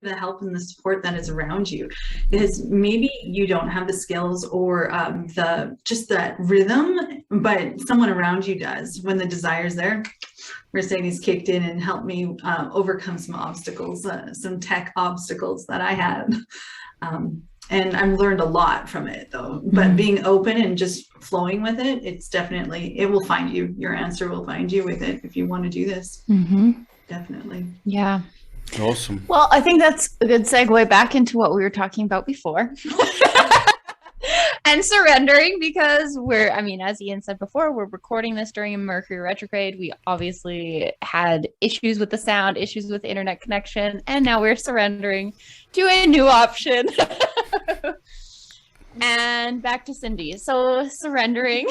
the help and the support that is around you, is maybe you don't have the skills or the just that rhythm, but someone around you does. When the desire's there, Mercedes kicked in and helped me overcome some obstacles, some tech obstacles that I had. And I've learned a lot from it though, but being open and just flowing with it, it's definitely, it will find you. Your answer will find you with it if you want to do this. Definitely. Yeah. Awesome. Well, I think that's a good segue back into what we were talking about before. And surrendering, because as Ian said before, we're recording this during a Mercury retrograde. We obviously had issues with the sound, issues with internet connection, and now we're surrendering to a new option. And back to Cindy. So surrendering.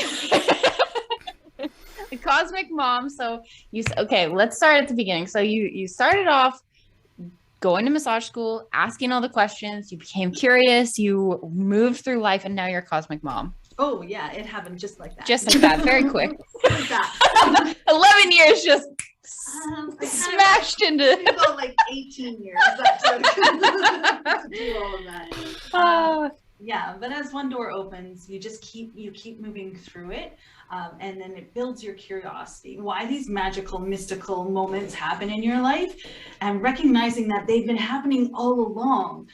The cosmic mom. So let's start at the beginning. So you started off going to massage school, asking all the questions, you became curious, you moved through life, and now you're a cosmic mom. Oh yeah, it happened just like that. Just like that, very quick. Like that. 11 years just smashed into about like 18 years to do all of that. Yeah, but as one door opens, you keep moving through it. And then it builds your curiosity. Why these magical, mystical moments happen in your life, and recognizing that they've been happening all along.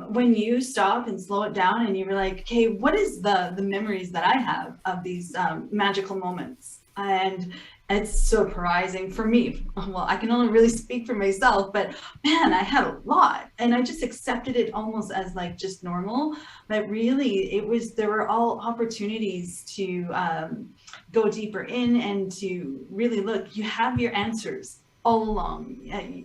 When you stop and slow it down and you're like, okay, what is the memories that I have of these magical moments? And it's surprising for me. Well, I can only really speak for myself, but man, I had a lot, and I just accepted it almost as like just normal. But really, there were all opportunities to go deeper in and to really look. You have your answers all along.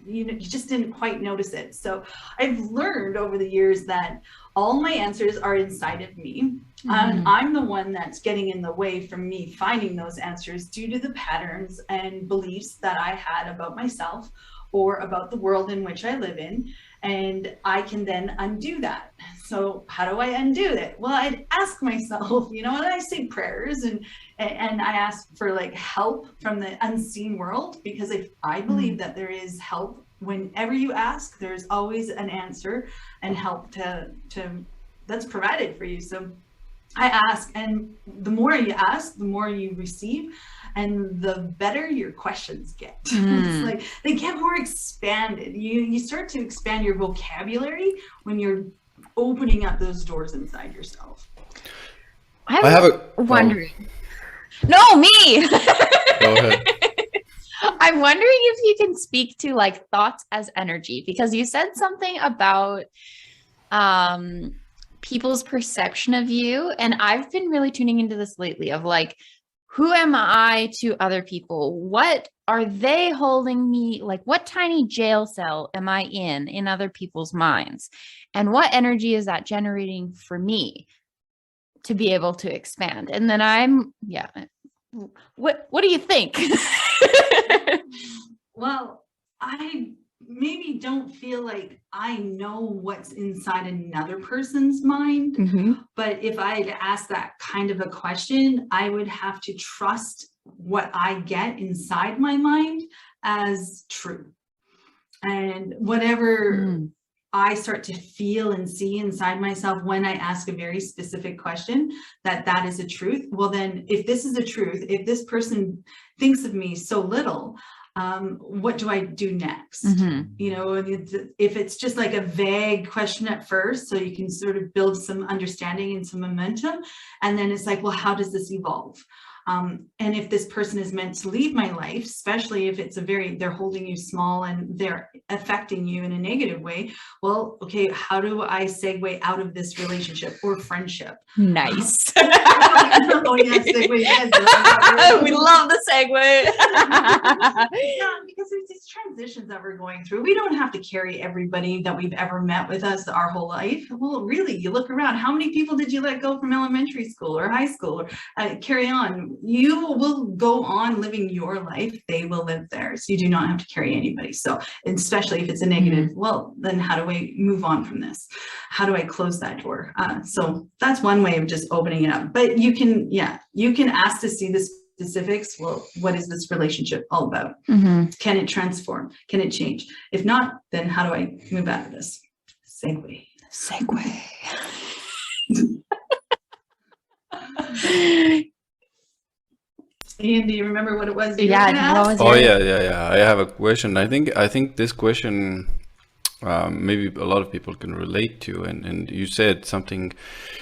You just didn't quite notice it. So I've learned over the years that all my answers are inside of me. And I'm the one that's getting in the way from me finding those answers due to the patterns and beliefs that I had about myself or about the world in which I live in. And I can then undo that. So how do I undo it? Well, I'd ask myself, and I say prayers and I ask for like help from the unseen world, because if I believe that there is help, whenever you ask, there's always an answer and help that's provided for you. So I ask, and the more you ask, the more you receive, and the better your questions get. It's like they get more expanded. You start to expand your vocabulary when you're opening up those doors inside yourself. I'm wondering. No, me. Go ahead. I'm wondering if you can speak to like thoughts as energy, because you said something about people's perception of you. And I've been really tuning into this lately of like, who am I to other people? What are they holding me? Like, what tiny jail cell am I in other people's minds? And what energy is that generating for me to be able to expand? And then what do you think? Well, I maybe don't feel like I know what's inside another person's mind, but if I'd asked that kind of a question, I would have to trust what I get inside my mind as true. And whatever I start to feel and see inside myself when I ask a very specific question, that is a truth. Well, then if this is a truth, if this person thinks of me so little, what do I do next? If it's just like a vague question at first, so you can sort of build some understanding and some momentum, and then it's like, well, how does this evolve? And if this person is meant to leave my life, especially if it's they're holding you small and they're affecting you in a negative way, well, okay, how do I segue out of this relationship or friendship? Nice. Oh yeah, segue. Yes, we love the segue. Yeah, because there's these transitions that we're going through. We don't have to carry everybody that we've ever met with us our whole life. Well, really, you look around, how many people did you let go from elementary school or high school or carry on? You will go on living your life. They will live theirs. You do not have to carry anybody. So, especially if it's a negative, well, then how do I move on from this? How do I close that door? So that's one way of just opening it up. But you can ask to see this specifics. Well, what is this relationship all about? Mm-hmm. Can it transform? Can it change? If not, then how do I move out of this? Segue. Ian, do you remember what it was? Yeah, what was Oh your- yeah. I have a question. I think this question maybe a lot of people can relate to, and you said something,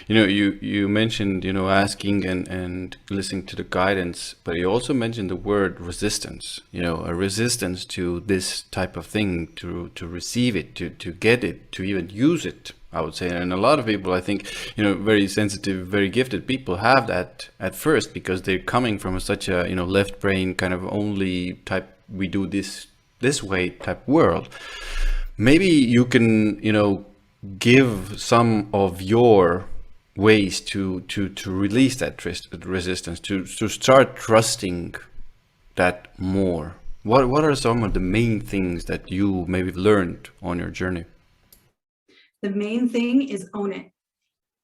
you mentioned, asking and listening to the guidance, but you also mentioned the word resistance, a resistance to this type of thing, to receive it, to get it, to even use it, I would say. And a lot of people, I think, very sensitive, very gifted people have that at first, because they're coming from such a, left brain kind of only type, we do this way type world. Maybe you can, give some of your ways to release that resistance, to start trusting that more. What are some of the main things that you maybe learned on your journey? The main thing is own it.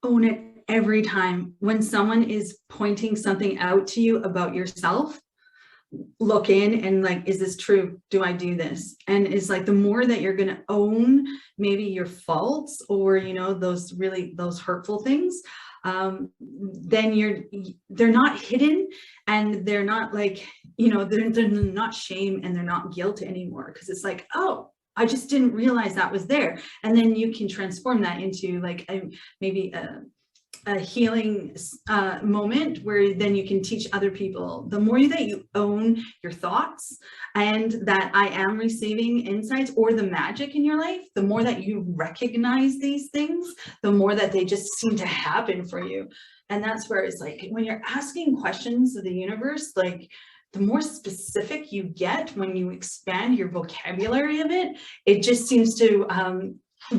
Own it every time. When someone is pointing something out to you about yourself, look in and like, is this true? Do I do this? And it's like, the more that you're going to own maybe your faults or, those hurtful things, then they're not hidden, and they're not like, they're not shame, and they're not guilt anymore. Cause it's like, oh, I just didn't realize that was there. And then you can transform that into like maybe a healing moment where then you can teach other people. The more that you own your thoughts and that I am receiving insights or the magic in your life, the more that you recognize these things, the more that they just seem to happen for you. And that's where it's like, when you're asking questions of the universe, like the more specific you get when you expand your vocabulary of it, it just seems to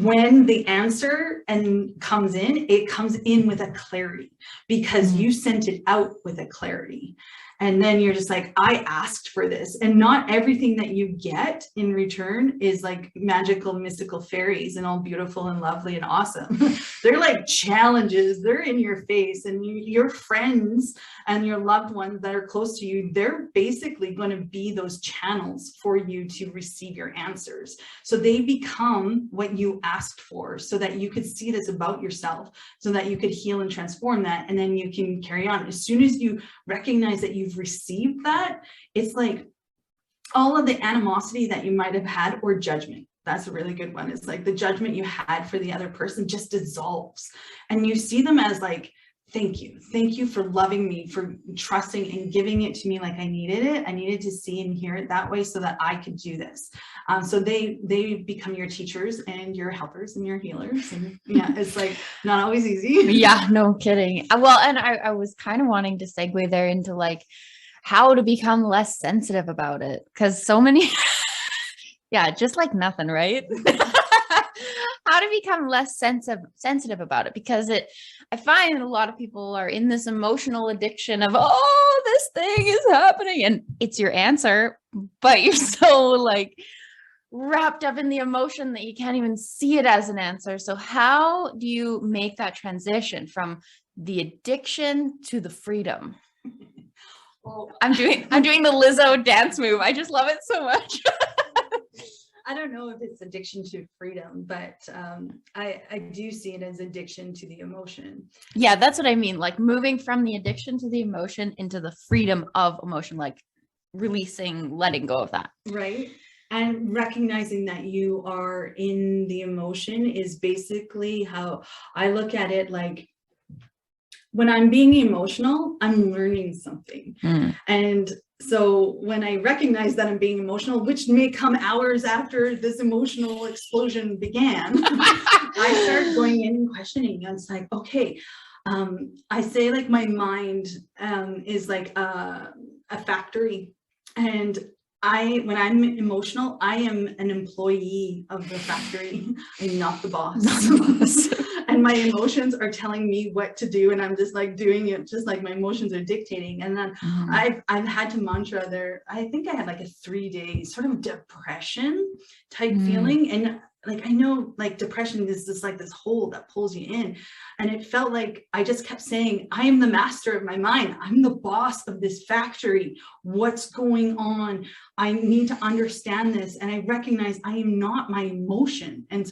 when the answer comes in, it comes in with a clarity because you sent it out with a clarity. And then you're just like, I asked for this. And not everything that you get in return is like magical, mystical fairies and all beautiful and lovely and awesome. They're like challenges. They're in your face, and your friends and your loved ones that are close to you, they're basically going to be those channels for you to receive your answers. So they become what you asked for, so that you could see this about yourself, so that you could heal and transform that. And then you can carry on. As soon as you recognize that you've received that, it's like all of the animosity that you might have had, or judgment. That's a really good one. It's like the judgment you had for the other person just dissolves, and you see them as like, thank you for loving me, for trusting and giving it to me like I needed it. I needed to see and hear it that way so that I could do this. So they become your teachers and your helpers and your healers. And yeah, it's like not always easy. Yeah, no kidding. Well, and I was kind of wanting to segue there into like how to become less sensitive about it. Because so many, yeah, just like nothing, right? How to become less sensitive about it, because I find a lot of people are in this emotional addiction of, oh, this thing is happening, and it's your answer, but you're so like wrapped up in the emotion that you can't even see it as an answer. So how do you make that transition from the addiction to the freedom? Well, I'm doing the Lizzo dance move. I just love it so much. I don't know if it's addiction to freedom, but I do see it as addiction to the emotion. Yeah, that's what I mean. Like moving from the addiction to the emotion into the freedom of emotion, like releasing, letting go of that. Right. And recognizing that you are in the emotion is basically how I look at it. Like when I'm being emotional, I'm learning something. And so when I recognize that I'm being emotional, which may come hours after this emotional explosion began, I start going in and questioning. And it's like, okay, I say like my mind is like a factory, and when I'm emotional, I am an employee of the factory. I'm not the boss. And my emotions are telling me what to do, and I'm just like doing it just like my emotions are dictating. And then I've had to mantra there. I think I had like a 3-day sort of depression type feeling, and like, I know like depression is just like this hole that pulls you in. And it felt like I just kept saying, I am the master of my mind. I'm the boss of this factory. What's going on? I need to understand this. And I recognize I am not my emotion. And